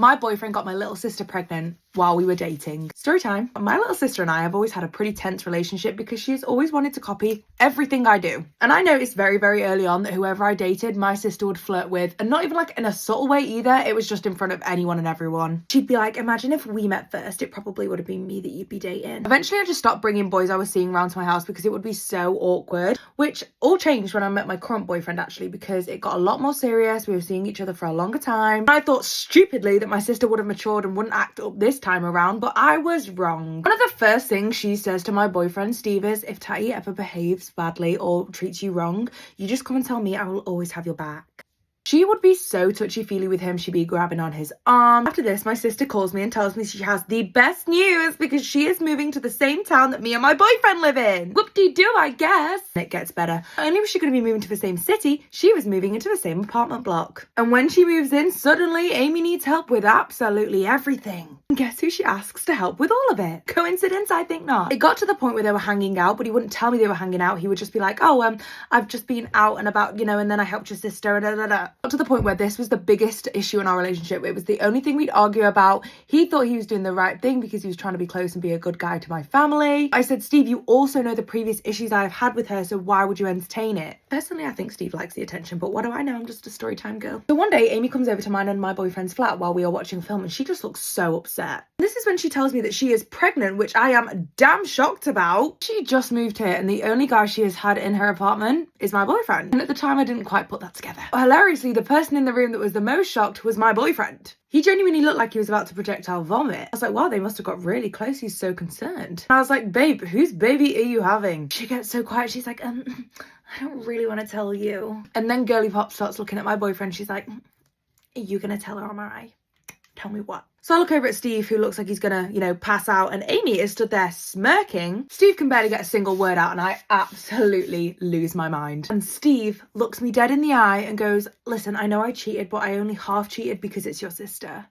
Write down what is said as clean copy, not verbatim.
My boyfriend got my little sister pregnant while we were dating. Story time. My little sister and I have always had a pretty tense relationship because she's always wanted to copy everything I do. And I noticed very, very early on that whoever I dated, my sister would flirt with, and not even like in a subtle way either. It was just in front of anyone and everyone. She'd be like, imagine if we met first, it probably would have been me that you'd be dating. Eventually I just stopped bringing boys I was seeing around to my house because it would be so awkward, which all changed when I met my current boyfriend actually, because it got a lot more serious. We were seeing each other for a longer time. I thought stupidly that my sister would have matured and wouldn't act up this time around, but I was wrong. One of the first things she says to my boyfriend Steve is, if Tatty ever behaves badly or treats you wrong, you just come and tell me, I will always have your back. She would be so touchy-feely with him. She'd be grabbing on his arm. After this, my sister calls me and tells me she has the best news because she is moving to the same town that me and my boyfriend live in. Whoop-de-doo, I guess. It gets better. Not only was she going to be moving to the same city, she was moving into the same apartment block. And when she moves in, suddenly Amy needs help with absolutely everything. And guess who she asks to help with all of it? Coincidence? I think not. It got to the point where they were hanging out, but he wouldn't tell me they were hanging out. He would just be like, oh, I've just been out and about, and then I helped your sister, and Got to the point where this was the biggest issue in our relationship. It was the only thing we'd argue about. He thought he was doing the right thing because he was trying to be close and be a good guy to my family. I said, Steve, you also know the previous issues I've had with her, so why would you entertain it? Personally, I think Steve likes the attention, but what do I know? I'm just a story time girl. So one day, Amy comes over to mine and my boyfriend's flat while we are watching a film, and she just looks so upset. This is when she tells me that she is pregnant, which I am damn shocked about. She just moved here, and the only guy she has had in her apartment is my boyfriend. And at the time, I didn't quite put that together. But hilariously, the person in the room that was the most shocked was my boyfriend. He genuinely looked like he was about to projectile vomit. I was like, wow, they must have got really close. He's so concerned. And I was like, babe, whose baby are you having? She gets so quiet. She's like, I don't really want to tell you. And then Girly Pop starts looking at my boyfriend. She's like, are you going to tell her or am I? Tell me what. So I look over at Steve, who looks like he's gonna, pass out, and Amy is stood there smirking. Steve can barely get a single word out, and I absolutely lose my mind. And Steve looks me dead in the eye and goes, listen, I know I cheated, but I only half cheated because it's your sister.